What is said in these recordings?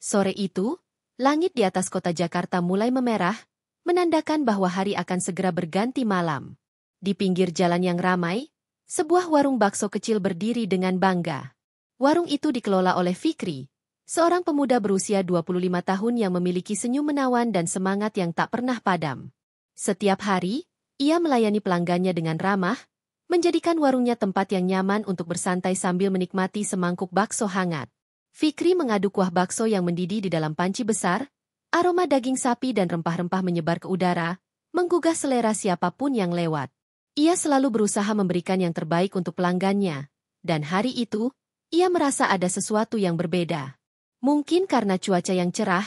Sore itu, langit di atas kota Jakarta mulai memerah, menandakan bahwa hari akan segera berganti malam. Di pinggir jalan yang ramai, sebuah warung bakso kecil berdiri dengan bangga. Warung itu dikelola oleh Fikri, seorang pemuda berusia 25 tahun yang memiliki senyum menawan dan semangat yang tak pernah padam. Setiap hari, ia melayani pelanggannya dengan ramah, menjadikan warungnya tempat yang nyaman untuk bersantai sambil menikmati semangkuk bakso hangat. Fikri mengaduk kuah bakso yang mendidih di dalam panci besar, aroma daging sapi dan rempah-rempah menyebar ke udara, menggugah selera siapapun yang lewat. Ia selalu berusaha memberikan yang terbaik untuk pelanggannya, dan hari itu, ia merasa ada sesuatu yang berbeda. Mungkin karena cuaca yang cerah,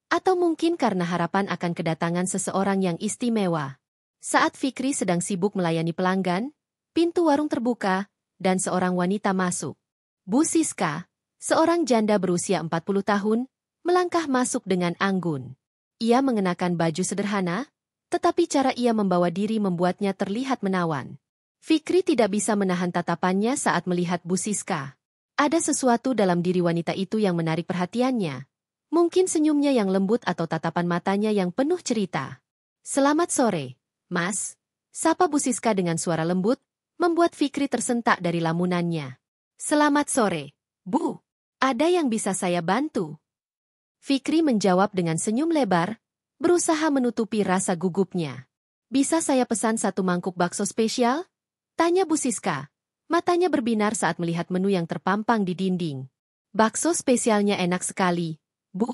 atau mungkin karena harapan akan kedatangan seseorang yang istimewa. Saat Fikri sedang sibuk melayani pelanggan, pintu warung terbuka, dan seorang wanita masuk. Bu Siska, seorang janda berusia 40 tahun, melangkah masuk dengan anggun. Ia mengenakan baju sederhana, tetapi cara ia membawa diri membuatnya terlihat menawan. Fikri tidak bisa menahan tatapannya saat melihat Bu Siska. Ada sesuatu dalam diri wanita itu yang menarik perhatiannya. Mungkin senyumnya yang lembut atau tatapan matanya yang penuh cerita. "Selamat sore, Mas," sapa Bu Siska dengan suara lembut, membuat Fikri tersentak dari lamunannya. "Selamat sore, Bu. Ada yang bisa saya bantu?" Fikri menjawab dengan senyum lebar, berusaha menutupi rasa gugupnya. "Bisa saya pesan satu mangkuk bakso spesial?" tanya Bu Siska. Matanya berbinar saat melihat menu yang terpampang di dinding. "Bakso spesialnya enak sekali, Bu.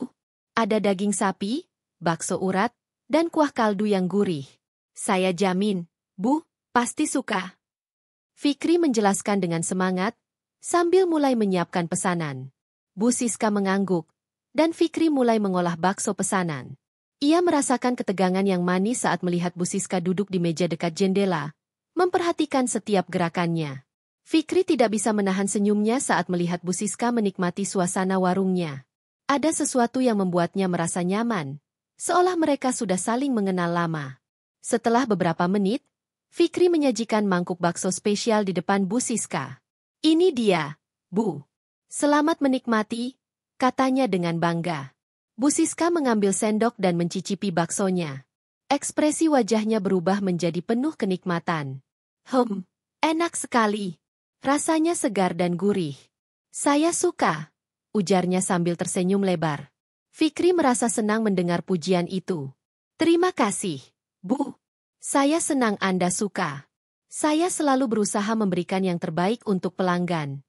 Ada daging sapi, bakso urat, dan kuah kaldu yang gurih. Saya jamin, Bu, pasti suka." Fikri menjelaskan dengan semangat, sambil mulai menyiapkan pesanan. Bu Siska mengangguk, dan Fikri mulai mengolah bakso pesanan. Ia merasakan ketegangan yang manis saat melihat Bu Siska duduk di meja dekat jendela, memperhatikan setiap gerakannya. Fikri tidak bisa menahan senyumnya saat melihat Bu Siska menikmati suasana warungnya. Ada sesuatu yang membuatnya merasa nyaman, seolah mereka sudah saling mengenal lama. Setelah beberapa menit, Fikri menyajikan mangkuk bakso spesial di depan Bu Siska. "Ini dia, Bu. Selamat menikmati," katanya dengan bangga. Bu Siska mengambil sendok dan mencicipi baksonya. Ekspresi wajahnya berubah menjadi penuh kenikmatan. Enak sekali. Rasanya segar dan gurih. Saya suka," ujarnya sambil tersenyum lebar. Fikri merasa senang mendengar pujian itu. "Terima kasih, Bu. Saya senang Anda suka. Saya selalu berusaha memberikan yang terbaik untuk pelanggan."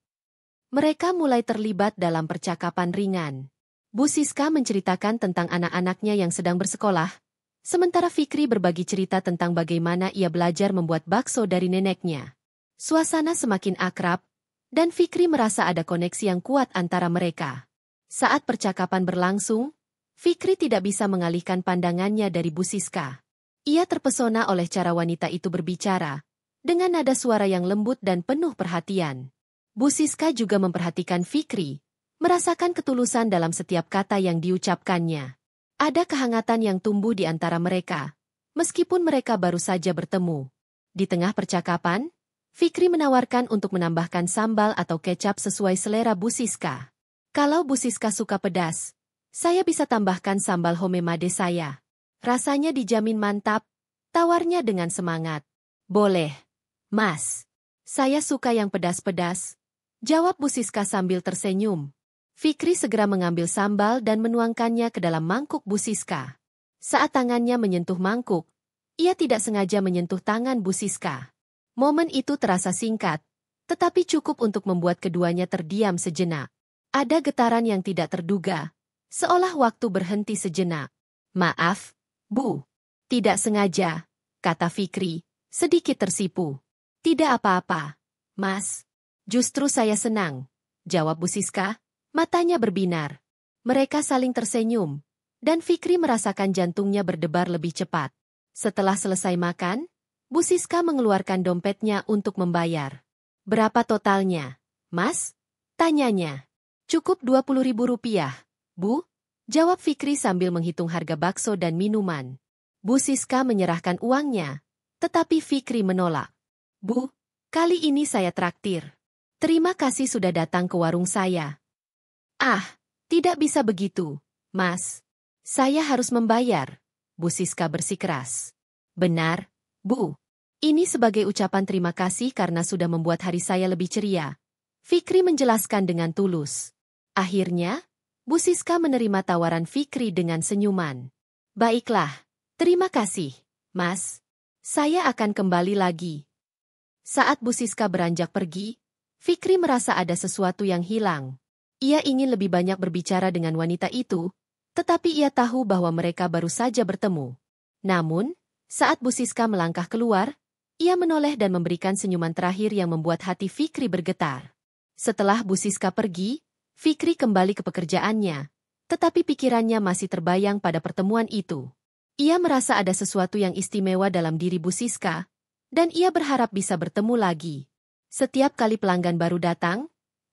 Mereka mulai terlibat dalam percakapan ringan. Bu Siska menceritakan tentang anak-anaknya yang sedang bersekolah, sementara Fikri berbagi cerita tentang bagaimana ia belajar membuat bakso dari neneknya. Suasana semakin akrab, dan Fikri merasa ada koneksi yang kuat antara mereka. Saat percakapan berlangsung, Fikri tidak bisa mengalihkan pandangannya dari Bu Siska. Ia terpesona oleh cara wanita itu berbicara, dengan nada suara yang lembut dan penuh perhatian. Bu Siska juga memperhatikan Fikri, merasakan ketulusan dalam setiap kata yang diucapkannya. Ada kehangatan yang tumbuh di antara mereka, meskipun mereka baru saja bertemu. Di tengah percakapan, Fikri menawarkan untuk menambahkan sambal atau kecap sesuai selera Bu Siska. "Kalau Bu Siska suka pedas, saya bisa tambahkan sambal homemade saya. Rasanya dijamin mantap," tawarnya dengan semangat. "Boleh, Mas. Saya suka yang pedas-pedas," jawab Bu Siska sambil tersenyum. Fikri segera mengambil sambal dan menuangkannya ke dalam mangkuk Bu Siska. Saat tangannya menyentuh mangkuk, ia tidak sengaja menyentuh tangan Bu Siska. Momen itu terasa singkat, tetapi cukup untuk membuat keduanya terdiam sejenak. Ada getaran yang tidak terduga, seolah waktu berhenti sejenak. "Maaf, Bu. Tidak sengaja," kata Fikri, sedikit tersipu. "Tidak apa-apa, Mas. Justru saya senang," jawab Bu Siska. Matanya berbinar. Mereka saling tersenyum, dan Fikri merasakan jantungnya berdebar lebih cepat. Setelah selesai makan, Bu Siska mengeluarkan dompetnya untuk membayar. "Berapa totalnya, Mas?" tanyanya. "Cukup Rp20.000, Bu," jawab Fikri sambil menghitung harga bakso dan minuman. Bu Siska menyerahkan uangnya, tetapi Fikri menolak. "Bu, kali ini saya traktir. Terima kasih sudah datang ke warung saya." "Ah, Tidak bisa begitu, Mas. Saya harus membayar, Bu Siska bersikeras. Benar, Bu. Ini sebagai ucapan terima kasih karena sudah membuat hari saya lebih ceria. Fikri menjelaskan dengan tulus. Akhirnya, Bu Siska menerima tawaran Fikri dengan senyuman. Baiklah, terima kasih, Mas. Saya akan kembali lagi. Saat Bu Siska beranjak pergi, Fikri merasa ada sesuatu yang hilang. Ia ingin lebih banyak berbicara dengan wanita itu, tetapi ia tahu bahwa mereka baru saja bertemu. Namun, saat Bu Siska melangkah keluar, ia menoleh dan memberikan senyuman terakhir yang membuat hati Fikri bergetar. Setelah Bu Siska pergi, Fikri kembali ke pekerjaannya, tetapi pikirannya masih terbayang pada pertemuan itu. Ia merasa ada sesuatu yang istimewa dalam diri Bu Siska, dan ia berharap bisa bertemu lagi. Setiap kali pelanggan baru datang,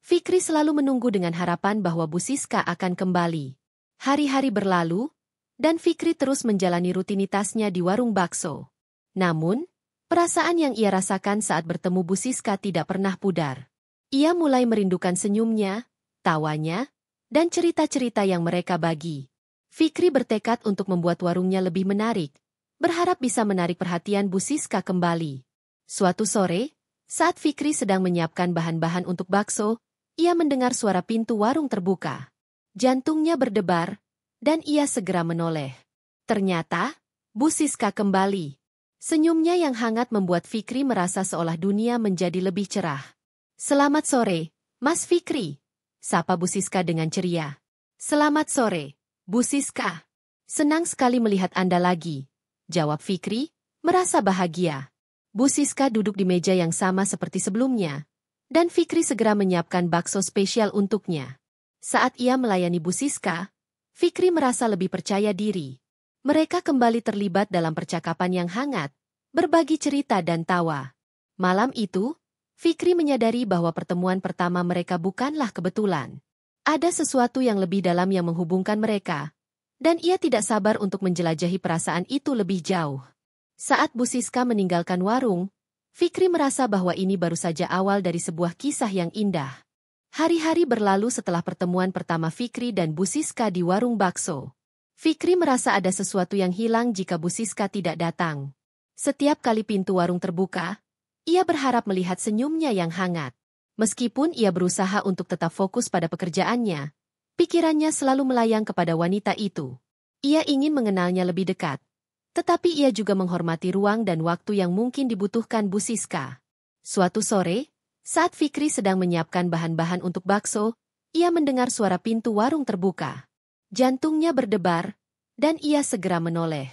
Fikri selalu menunggu dengan harapan bahwa Bu Siska akan kembali. Hari-hari berlalu, dan Fikri terus menjalani rutinitasnya di warung bakso. Namun, perasaan yang ia rasakan saat bertemu Bu Siska tidak pernah pudar. Ia mulai merindukan senyumnya, tawanya, dan cerita-cerita yang mereka bagi. Fikri bertekad untuk membuat warungnya lebih menarik, berharap bisa menarik perhatian Bu Siska kembali. Suatu sore, saat Fikri sedang menyiapkan bahan-bahan untuk bakso, ia mendengar suara pintu warung terbuka. Jantungnya berdebar, dan ia segera menoleh. Ternyata, Bu Siska kembali. Senyumnya yang hangat membuat Fikri merasa seolah dunia menjadi lebih cerah. Selamat sore, Mas Fikri, sapa Bu Siska dengan ceria. Selamat sore, Bu Siska. Senang sekali melihat Anda lagi, jawab Fikri, merasa bahagia. Bu Siska duduk di meja yang sama seperti sebelumnya, dan Fikri segera menyiapkan bakso spesial untuknya. Saat ia melayani Bu Siska, Fikri merasa lebih percaya diri. Mereka kembali terlibat dalam percakapan yang hangat, berbagi cerita dan tawa. Malam itu, Fikri menyadari bahwa pertemuan pertama mereka bukanlah kebetulan. Ada sesuatu yang lebih dalam yang menghubungkan mereka, dan ia tidak sabar untuk menjelajahi perasaan itu lebih jauh. Saat Bu Siska meninggalkan warung, Fikri merasa bahwa ini baru saja awal dari sebuah kisah yang indah. Hari-hari berlalu setelah pertemuan pertama Fikri dan Bu Siska di warung bakso. Fikri merasa ada sesuatu yang hilang jika Bu Siska tidak datang. Setiap kali pintu warung terbuka, ia berharap melihat senyumnya yang hangat. Meskipun ia berusaha untuk tetap fokus pada pekerjaannya, pikirannya selalu melayang kepada wanita itu. Ia ingin mengenalnya lebih dekat. Tetapi ia juga menghormati ruang dan waktu yang mungkin dibutuhkan Bu Siska. Suatu sore, saat Fikri sedang menyiapkan bahan-bahan untuk bakso, ia mendengar suara pintu warung terbuka. Jantungnya berdebar, dan ia segera menoleh.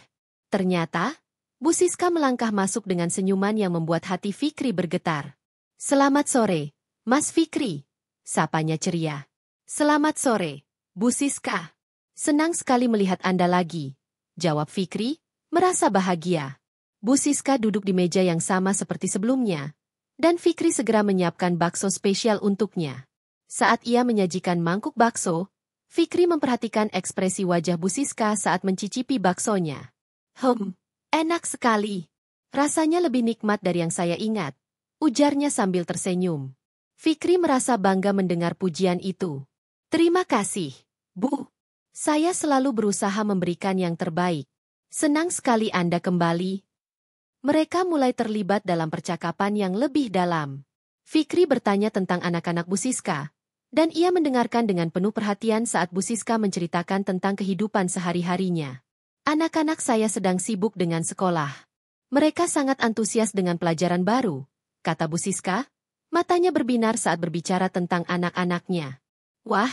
Ternyata, Bu Siska melangkah masuk dengan senyuman yang membuat hati Fikri bergetar. Selamat sore, Mas Fikri, sapanya ceria. Selamat sore, Bu Siska. Senang sekali melihat Anda lagi, jawab Fikri, merasa bahagia. Bu Siska duduk di meja yang sama seperti sebelumnya, dan Fikri segera menyiapkan bakso spesial untuknya. Saat ia menyajikan mangkuk bakso, Fikri memperhatikan ekspresi wajah Bu Siska saat mencicipi baksonya. Enak sekali. Rasanya lebih nikmat dari yang saya ingat, ujarnya sambil tersenyum. Fikri merasa bangga mendengar pujian itu. Terima kasih, Bu. Saya selalu berusaha memberikan yang terbaik. Senang sekali Anda kembali. Mereka mulai terlibat dalam percakapan yang lebih dalam. Fikri bertanya tentang anak-anak Bu Siska, dan ia mendengarkan dengan penuh perhatian saat Bu Siska menceritakan tentang kehidupan sehari-harinya. Anak-anak saya sedang sibuk dengan sekolah. Mereka sangat antusias dengan pelajaran baru, kata Bu Siska, matanya berbinar saat berbicara tentang anak-anaknya. Wah,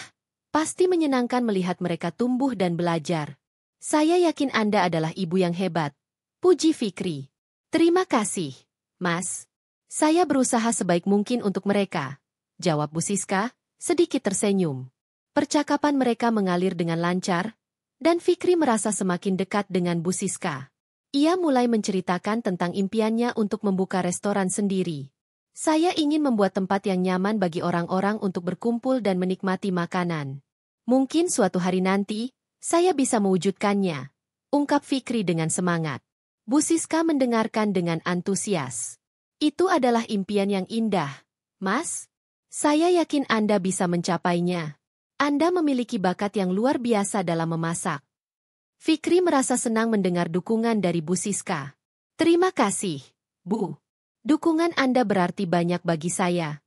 pasti menyenangkan melihat mereka tumbuh dan belajar. Saya yakin Anda adalah ibu yang hebat, puji Fikri. Terima kasih, Mas. Saya berusaha sebaik mungkin untuk mereka, jawab Bu Siska, sedikit tersenyum. Percakapan mereka mengalir dengan lancar, dan Fikri merasa semakin dekat dengan Bu Siska. Ia mulai menceritakan tentang impiannya untuk membuka restoran sendiri. Saya ingin membuat tempat yang nyaman bagi orang-orang untuk berkumpul dan menikmati makanan. Mungkin suatu hari nanti, saya bisa mewujudkannya, ungkap Fikri dengan semangat. Bu Siska mendengarkan dengan antusias. Itu adalah impian yang indah, Mas. Saya yakin Anda bisa mencapainya. Anda memiliki bakat yang luar biasa dalam memasak. Fikri merasa senang mendengar dukungan dari Bu Siska. Terima kasih, Bu. Dukungan Anda berarti banyak bagi saya.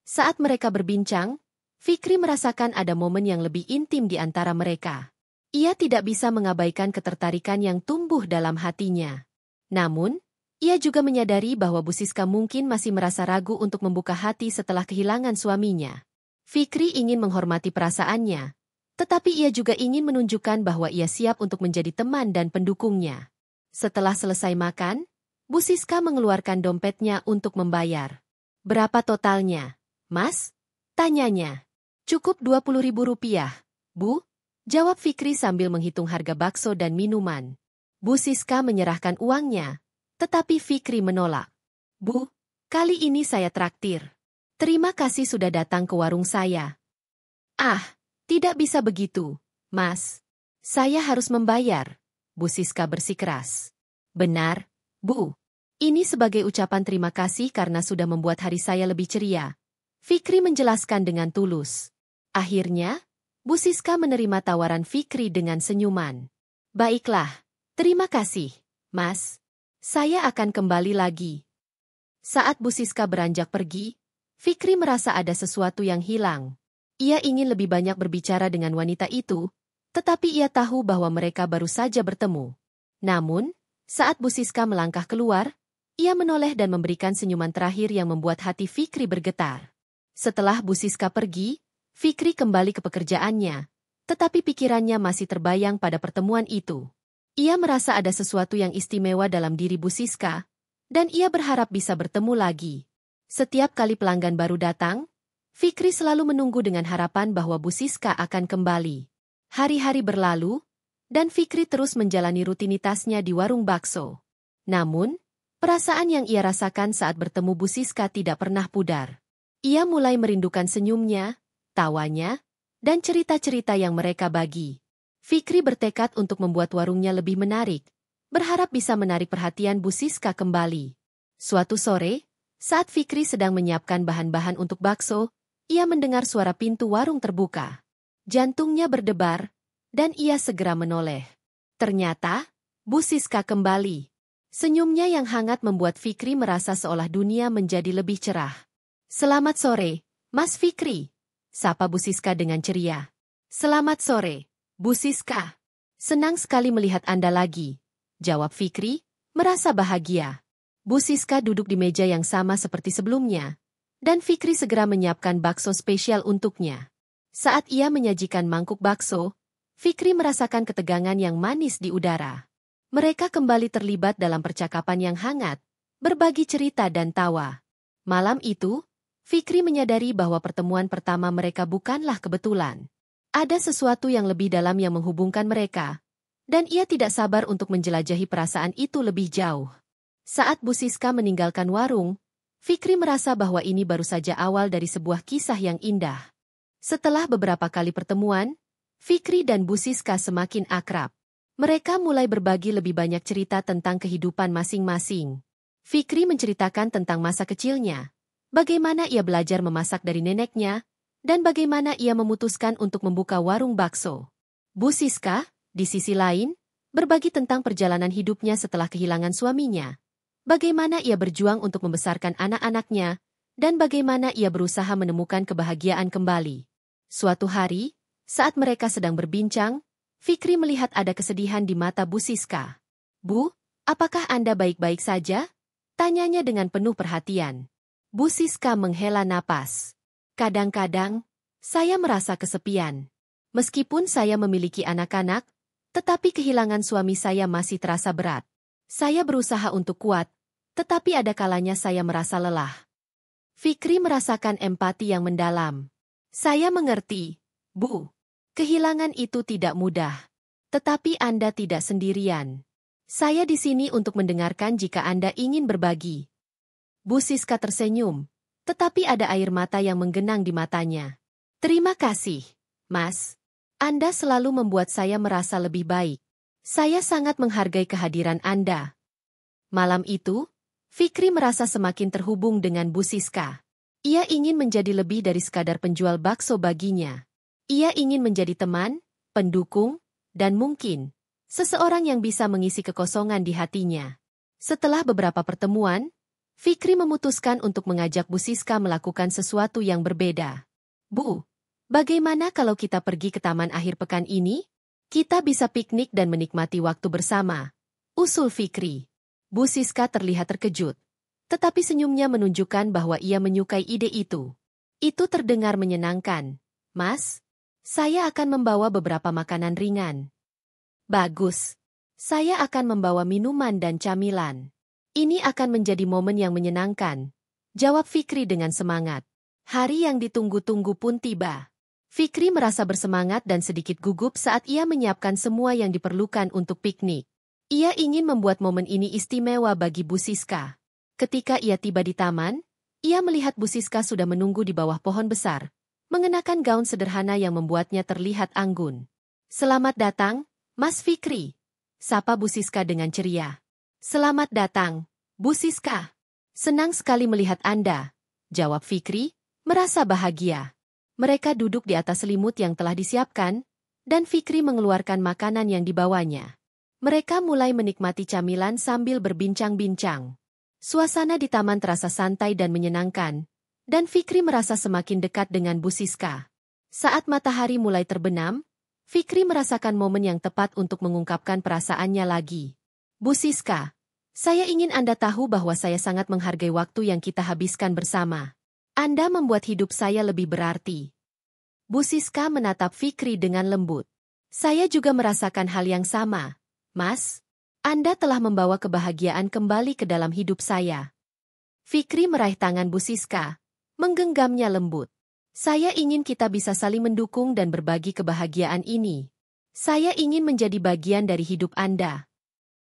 Saat mereka berbincang, Fikri merasakan ada momen yang lebih intim di antara mereka. Ia tidak bisa mengabaikan ketertarikan yang tumbuh dalam hatinya. Namun, ia juga menyadari bahwa Bu Siska mungkin masih merasa ragu untuk membuka hati setelah kehilangan suaminya. Fikri ingin menghormati perasaannya, tetapi ia juga ingin menunjukkan bahwa ia siap untuk menjadi teman dan pendukungnya. Setelah selesai makan, Bu Siska mengeluarkan dompetnya untuk membayar. Berapa totalnya, Mas? Tanyanya. Cukup Rp20.000, Bu. Jawab Fikri sambil menghitung harga bakso dan minuman. Bu Siska menyerahkan uangnya, tetapi Fikri menolak. Bu, kali ini saya traktir. Terima kasih sudah datang ke warung saya. Ah, tidak bisa begitu, Mas. Saya harus membayar. Bu Siska bersikeras. Benar, Bu. Ini sebagai ucapan terima kasih karena sudah membuat hari saya lebih ceria. Fikri menjelaskan dengan tulus. Akhirnya, Bu Siska menerima tawaran Fikri dengan senyuman. Baiklah, terima kasih, Mas. Saya akan kembali lagi. Saat Bu Siska beranjak pergi, Fikri merasa ada sesuatu yang hilang. Ia ingin lebih banyak berbicara dengan wanita itu, tetapi ia tahu bahwa mereka baru saja bertemu. Namun, saat Bu Siska melangkah keluar, ia menoleh dan memberikan senyuman terakhir yang membuat hati Fikri bergetar. Setelah Bu Siska pergi, Fikri kembali ke pekerjaannya, tetapi pikirannya masih terbayang pada pertemuan itu. Ia merasa ada sesuatu yang istimewa dalam diri Bu Siska, dan ia berharap bisa bertemu lagi. Setiap kali pelanggan baru datang, Fikri selalu menunggu dengan harapan bahwa Bu Siska akan kembali. Hari-hari berlalu, dan Fikri terus menjalani rutinitasnya di warung bakso. Namun, perasaan yang ia rasakan saat bertemu Bu Siska tidak pernah pudar. Ia mulai merindukan senyumnya, tawanya, dan cerita-cerita yang mereka bagi. Fikri bertekad untuk membuat warungnya lebih menarik, berharap bisa menarik perhatian Bu Siska kembali. Suatu sore, saat Fikri sedang menyiapkan bahan-bahan untuk bakso, ia mendengar suara pintu warung terbuka. Jantungnya berdebar, dan ia segera menoleh. Ternyata, Bu Siska kembali. Senyumnya yang hangat membuat Fikri merasa seolah dunia menjadi lebih cerah. Selamat sore, Mas Fikri. Sapa Bu Siska dengan ceria. Selamat sore, Bu Siska. Senang sekali melihat Anda lagi. Jawab Fikri, merasa bahagia. Bu Siska duduk di meja yang sama seperti sebelumnya, dan Fikri segera menyiapkan bakso spesial untuknya. Saat ia menyajikan mangkuk bakso, Fikri merasakan ketegangan yang manis di udara. Mereka kembali terlibat dalam percakapan yang hangat, berbagi cerita dan tawa. Malam itu, Fikri menyadari bahwa pertemuan pertama mereka bukanlah kebetulan. Ada sesuatu yang lebih dalam yang menghubungkan mereka, dan ia tidak sabar untuk menjelajahi perasaan itu lebih jauh. Saat Bu Siska meninggalkan warung, Fikri merasa bahwa ini baru saja awal dari sebuah kisah yang indah. Setelah beberapa kali pertemuan, Fikri dan Bu Siska semakin akrab. Mereka mulai berbagi lebih banyak cerita tentang kehidupan masing-masing. Fikri menceritakan tentang masa kecilnya, bagaimana ia belajar memasak dari neneknya, dan bagaimana ia memutuskan untuk membuka warung bakso. Bu Siska, di sisi lain, berbagi tentang perjalanan hidupnya setelah kehilangan suaminya, bagaimana ia berjuang untuk membesarkan anak-anaknya, dan bagaimana ia berusaha menemukan kebahagiaan kembali. Suatu hari, saat mereka sedang berbincang, Fikri melihat ada kesedihan di mata Bu Siska. Bu, apakah Anda baik-baik saja? Tanyanya dengan penuh perhatian. Bu Siska menghela napas. Kadang-kadang, saya merasa kesepian. Meskipun saya memiliki anak-anak, tetapi kehilangan suami saya masih terasa berat. Saya berusaha untuk kuat, tetapi ada kalanya saya merasa lelah. Fikri merasakan empati yang mendalam. Saya mengerti, Bu. Kehilangan itu tidak mudah. Tetapi Anda tidak sendirian. Saya di sini untuk mendengarkan jika Anda ingin berbagi. Bu Siska tersenyum, tetapi ada air mata yang menggenang di matanya. Terima kasih, Mas. Anda selalu membuat saya merasa lebih baik. Saya sangat menghargai kehadiran Anda. Malam itu, Fikri merasa semakin terhubung dengan Bu Siska. Ia ingin menjadi lebih dari sekadar penjual bakso baginya. Ia ingin menjadi teman, pendukung, dan mungkin seseorang yang bisa mengisi kekosongan di hatinya. Setelah beberapa pertemuan, Fikri memutuskan untuk mengajak Bu Siska melakukan sesuatu yang berbeda. Bu, bagaimana kalau kita pergi ke taman akhir pekan ini? Kita bisa piknik dan menikmati waktu bersama, usul Fikri. Bu Siska terlihat terkejut, tetapi senyumnya menunjukkan bahwa ia menyukai ide itu. Itu terdengar menyenangkan. Mas, saya akan membawa beberapa makanan ringan. Bagus. Saya akan membawa minuman dan camilan. Ini akan menjadi momen yang menyenangkan, jawab Fikri dengan semangat. Hari yang ditunggu-tunggu pun tiba. Fikri merasa bersemangat dan sedikit gugup saat ia menyiapkan semua yang diperlukan untuk piknik. Ia ingin membuat momen ini istimewa bagi Bu Siska. Ketika ia tiba di taman, ia melihat Bu Siska sudah menunggu di bawah pohon besar, mengenakan gaun sederhana yang membuatnya terlihat anggun. Selamat datang, Mas Fikri, sapa Bu Siska dengan ceria. Selamat datang, Bu Siska. Senang sekali melihat Anda, jawab Fikri, merasa bahagia. Mereka duduk di atas selimut yang telah disiapkan, dan Fikri mengeluarkan makanan yang dibawanya. Mereka mulai menikmati camilan sambil berbincang-bincang. Suasana di taman terasa santai dan menyenangkan, dan Fikri merasa semakin dekat dengan Bu Siska. Saat matahari mulai terbenam, Fikri merasakan momen yang tepat untuk mengungkapkan perasaannya lagi. Bu Siska, saya ingin Anda tahu bahwa saya sangat menghargai waktu yang kita habiskan bersama. Anda membuat hidup saya lebih berarti. Bu Siska menatap Fikri dengan lembut. Saya juga merasakan hal yang sama, Mas. Anda telah membawa kebahagiaan kembali ke dalam hidup saya. Fikri meraih tangan Bu Siska, menggenggamnya lembut. Saya ingin kita bisa saling mendukung dan berbagi kebahagiaan ini. Saya ingin menjadi bagian dari hidup Anda.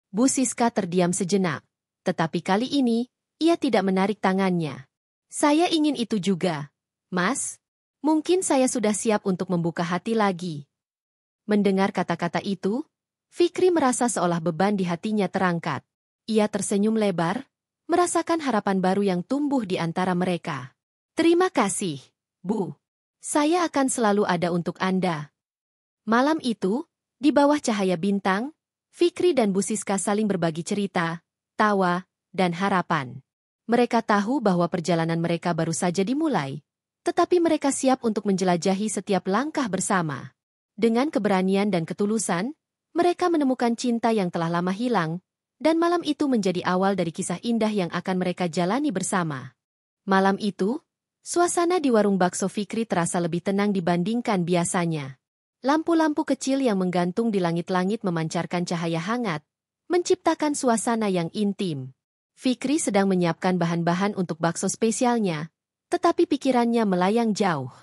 Bu Siska terdiam sejenak, tetapi kali ini, ia tidak menarik tangannya. Saya ingin itu juga, Mas. Mungkin saya sudah siap untuk membuka hati lagi. Mendengar kata-kata itu, Fikri merasa seolah beban di hatinya terangkat. Ia tersenyum lebar, merasakan harapan baru yang tumbuh di antara mereka. Terima kasih, Bu. Saya akan selalu ada untuk Anda. Malam itu, di bawah cahaya bintang, Fikri dan Bu Siska saling berbagi cerita, tawa, dan harapan. Mereka tahu bahwa perjalanan mereka baru saja dimulai, tetapi mereka siap untuk menjelajahi setiap langkah bersama. Dengan keberanian dan ketulusan, mereka menemukan cinta yang telah lama hilang, dan malam itu menjadi awal dari kisah indah yang akan mereka jalani bersama. Malam itu, suasana di warung bakso Fikri terasa lebih tenang dibandingkan biasanya. Lampu-lampu kecil yang menggantung di langit-langit memancarkan cahaya hangat, menciptakan suasana yang intim. Fikri sedang menyiapkan bahan-bahan untuk bakso spesialnya, tetapi pikirannya melayang jauh.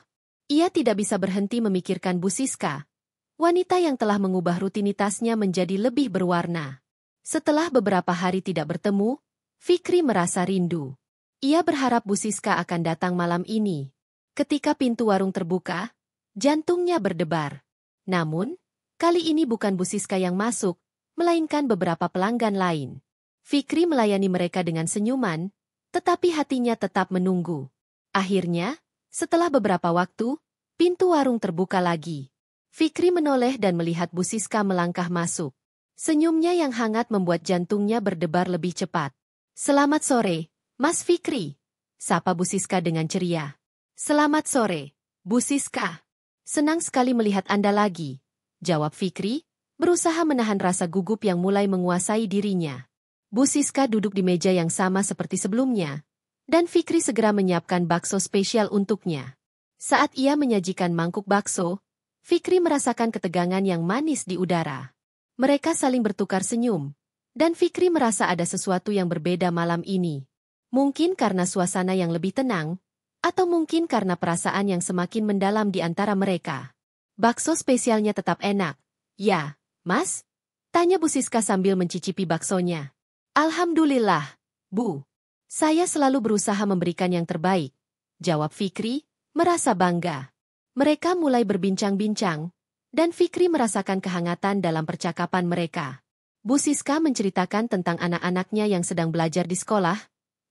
Ia tidak bisa berhenti memikirkan Bu Siska, wanita yang telah mengubah rutinitasnya menjadi lebih berwarna. Setelah beberapa hari tidak bertemu, Fikri merasa rindu. Ia berharap Bu Siska akan datang malam ini. Ketika pintu warung terbuka, jantungnya berdebar. Namun, kali ini bukan Bu Siska yang masuk, melainkan beberapa pelanggan lain. Fikri melayani mereka dengan senyuman, tetapi hatinya tetap menunggu. Akhirnya, setelah beberapa waktu, pintu warung terbuka lagi. Fikri menoleh dan melihat Bu Siska melangkah masuk. Senyumnya yang hangat membuat jantungnya berdebar lebih cepat. Selamat sore, Mas Fikri, sapa Bu Siska dengan ceria. Selamat sore, Bu Siska. Senang sekali melihat Anda lagi, jawab Fikri, berusaha menahan rasa gugup yang mulai menguasai dirinya. Bu Siska duduk di meja yang sama seperti sebelumnya, dan Fikri segera menyiapkan bakso spesial untuknya. Saat ia menyajikan mangkuk bakso, Fikri merasakan ketegangan yang manis di udara. Mereka saling bertukar senyum, dan Fikri merasa ada sesuatu yang berbeda malam ini. Mungkin karena suasana yang lebih tenang, atau mungkin karena perasaan yang semakin mendalam di antara mereka. Bakso spesialnya tetap enak. Ya, Mas? Tanya Bu Siska sambil mencicipi baksonya. Alhamdulillah, Bu. Saya selalu berusaha memberikan yang terbaik, jawab Fikri, merasa bangga. Mereka mulai berbincang-bincang, dan Fikri merasakan kehangatan dalam percakapan mereka. Bu Siska menceritakan tentang anak-anaknya yang sedang belajar di sekolah,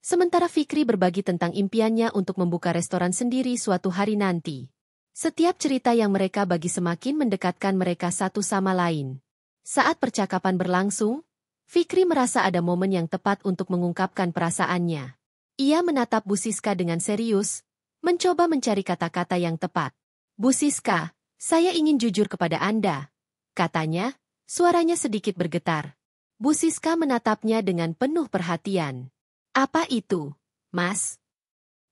sementara Fikri berbagi tentang impiannya untuk membuka restoran sendiri suatu hari nanti. Setiap cerita yang mereka bagi semakin mendekatkan mereka satu sama lain. Saat percakapan berlangsung, Fikri merasa ada momen yang tepat untuk mengungkapkan perasaannya. Ia menatap Bu Siska dengan serius, mencoba mencari kata-kata yang tepat. "Bu Siska, saya ingin jujur kepada Anda," katanya, suaranya sedikit bergetar. Bu Siska menatapnya dengan penuh perhatian. "Apa itu, Mas?"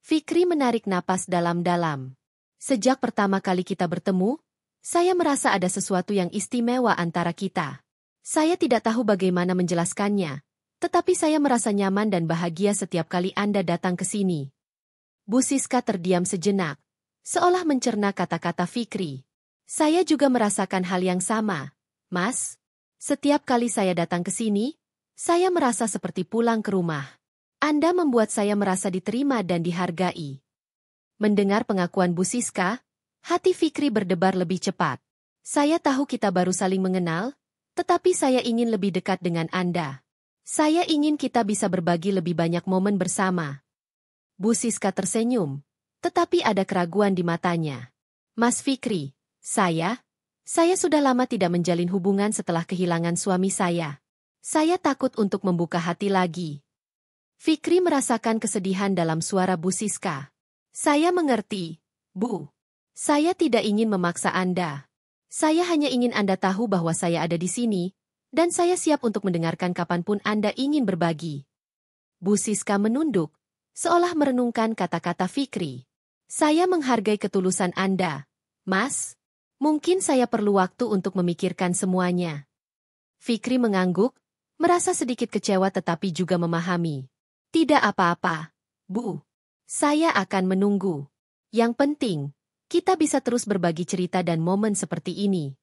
Fikri menarik napas dalam-dalam. "Sejak pertama kali kita bertemu, saya merasa ada sesuatu yang istimewa antara kita. Saya tidak tahu bagaimana menjelaskannya, tetapi saya merasa nyaman dan bahagia setiap kali Anda datang ke sini." Bu Siska terdiam sejenak, seolah mencerna kata-kata Fikri. "Saya juga merasakan hal yang sama, Mas. Setiap kali saya datang ke sini, saya merasa seperti pulang ke rumah. Anda membuat saya merasa diterima dan dihargai." Mendengar pengakuan Bu Siska, hati Fikri berdebar lebih cepat. "Saya tahu kita baru saling mengenal, tetapi saya ingin lebih dekat dengan Anda. Saya ingin kita bisa berbagi lebih banyak momen bersama." Bu Siska tersenyum, tetapi ada keraguan di matanya. "Mas Fikri, saya sudah lama tidak menjalin hubungan setelah kehilangan suami saya. Saya takut untuk membuka hati lagi." Fikri merasakan kesedihan dalam suara Bu Siska. "Saya mengerti, Bu. Saya tidak ingin memaksa Anda. Saya hanya ingin Anda tahu bahwa saya ada di sini, dan saya siap untuk mendengarkan kapanpun Anda ingin berbagi." Bu Siska menunduk, seolah merenungkan kata-kata Fikri. "Saya menghargai ketulusan Anda, Mas. Mungkin saya perlu waktu untuk memikirkan semuanya." Fikri mengangguk, merasa sedikit kecewa tetapi juga memahami. "Tidak apa-apa, Bu. Saya akan menunggu. Yang penting, kita bisa terus berbagi cerita dan momen seperti ini."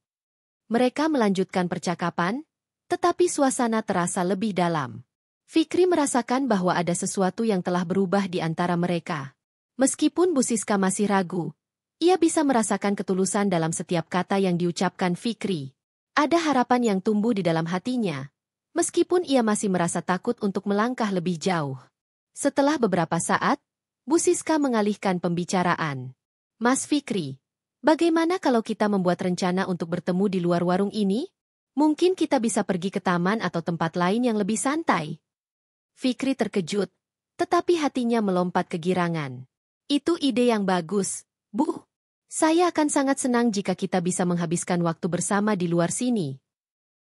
Mereka melanjutkan percakapan, tetapi suasana terasa lebih dalam. Fikri merasakan bahwa ada sesuatu yang telah berubah di antara mereka. Meskipun Bu Siska masih ragu, ia bisa merasakan ketulusan dalam setiap kata yang diucapkan Fikri. Ada harapan yang tumbuh di dalam hatinya, meskipun ia masih merasa takut untuk melangkah lebih jauh. Setelah beberapa saat, Bu Siska mengalihkan pembicaraan. "Mas Fikri, bagaimana kalau kita membuat rencana untuk bertemu di luar warung ini? Mungkin kita bisa pergi ke taman atau tempat lain yang lebih santai." Fikri terkejut, tetapi hatinya melompat kegirangan. "Itu ide yang bagus, Bu. Saya akan sangat senang jika kita bisa menghabiskan waktu bersama di luar sini.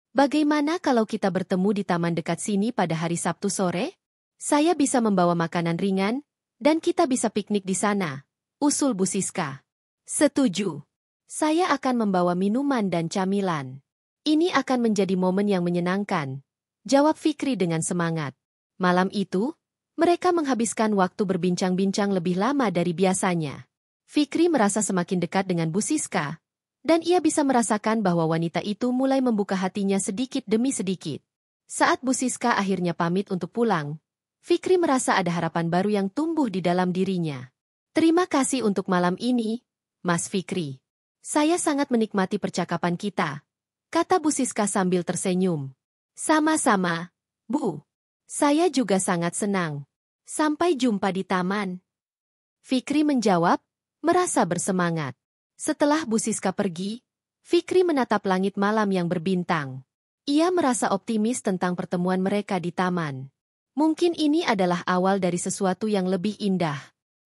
Bagaimana kalau kita bertemu di taman dekat sini pada hari Sabtu sore? Saya bisa membawa makanan ringan, dan kita bisa piknik di sana," usul Bu Siska. "Setuju. Saya akan membawa minuman dan camilan. Ini akan menjadi momen yang menyenangkan," jawab Fikri dengan semangat. Malam itu, mereka menghabiskan waktu berbincang-bincang lebih lama dari biasanya. Fikri merasa semakin dekat dengan Bu Siska, dan ia bisa merasakan bahwa wanita itu mulai membuka hatinya sedikit demi sedikit. Saat Bu Siska akhirnya pamit untuk pulang, Fikri merasa ada harapan baru yang tumbuh di dalam dirinya. "Terima kasih untuk malam ini, Mas Fikri. Saya sangat menikmati percakapan kita," kata Bu Siska sambil tersenyum. "Sama-sama, Bu. Saya juga sangat senang. Sampai jumpa di taman." Fikri menjawab, merasa bersemangat. Setelah Bu Siska pergi, Fikri menatap langit malam yang berbintang. Ia merasa optimis tentang pertemuan mereka di taman. Mungkin ini adalah awal dari sesuatu yang lebih indah.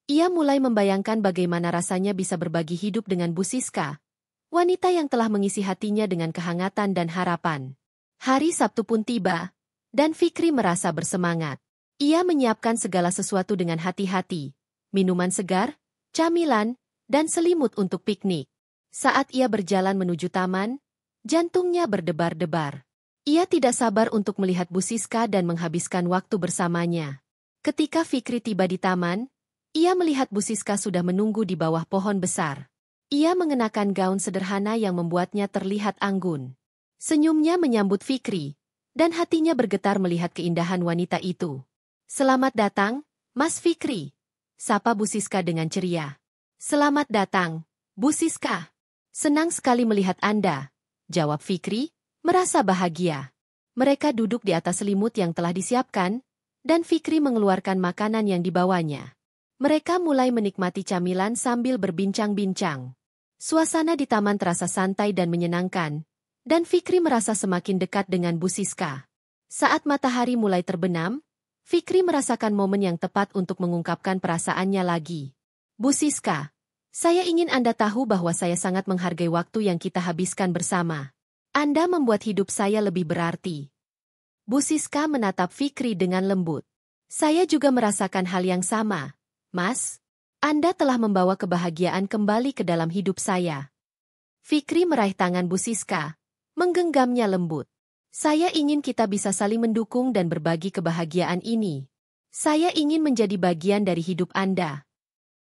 Ia mulai membayangkan bagaimana rasanya bisa berbagi hidup dengan Bu Siska, wanita yang telah mengisi hatinya dengan kehangatan dan harapan. Hari Sabtu pun tiba, dan Fikri merasa bersemangat. Ia menyiapkan segala sesuatu dengan hati-hati, minuman segar, camilan, dan selimut untuk piknik. Saat ia berjalan menuju taman, jantungnya berdebar-debar. Ia tidak sabar untuk melihat Bu Siska dan menghabiskan waktu bersamanya. Ketika Fikri tiba di taman, ia melihat Bu Siska sudah menunggu di bawah pohon besar. Ia mengenakan gaun sederhana yang membuatnya terlihat anggun. Senyumnya menyambut Fikri, dan hatinya bergetar melihat keindahan wanita itu. "Selamat datang, Mas Fikri," sapa Bu Siska dengan ceria. "Selamat datang, Bu Siska. Senang sekali melihat Anda," jawab Fikri, merasa bahagia. Mereka duduk di atas selimut yang telah disiapkan, dan Fikri mengeluarkan makanan yang dibawanya. Mereka mulai menikmati camilan sambil berbincang-bincang. Suasana di taman terasa santai dan menyenangkan, dan Fikri merasa semakin dekat dengan Bu Siska. Saat matahari mulai terbenam, Fikri merasakan momen yang tepat untuk mengungkapkan perasaannya lagi. Bu Siska, saya ingin Anda tahu bahwa saya sangat menghargai waktu yang kita habiskan bersama. Anda membuat hidup saya lebih berarti. Bu Siska menatap Fikri dengan lembut. Saya juga merasakan hal yang sama, Mas. Anda telah membawa kebahagiaan kembali ke dalam hidup saya. Fikri meraih tangan Bu Siska, menggenggamnya lembut. Saya ingin kita bisa saling mendukung dan berbagi kebahagiaan ini. Saya ingin menjadi bagian dari hidup Anda.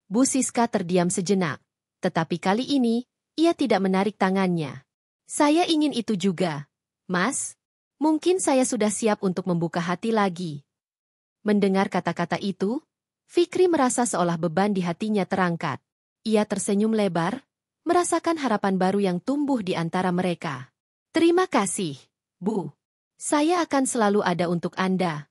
Bu Siska terdiam sejenak, tetapi kali ini, ia tidak menarik tangannya. Saya ingin itu juga, Mas. Mungkin saya sudah siap untuk membuka hati lagi. Mendengar kata-kata itu, Fikri merasa seolah beban di hatinya terangkat. Ia tersenyum lebar, merasakan harapan baru yang tumbuh di antara mereka. Terima kasih, Bu. Saya akan selalu ada untuk Anda.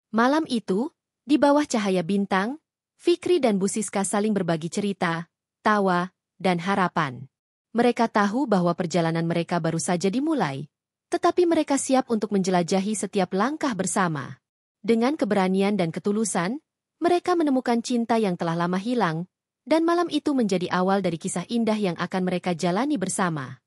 Malam itu, di bawah cahaya bintang, Fikri dan Bu Siska saling berbagi cerita, tawa, dan harapan. Mereka tahu bahwa perjalanan mereka baru saja dimulai, tetapi mereka siap untuk menjelajahi setiap langkah bersama. Dengan keberanian dan ketulusan, mereka menemukan cinta yang telah lama hilang, dan malam itu menjadi awal dari kisah indah yang akan mereka jalani bersama.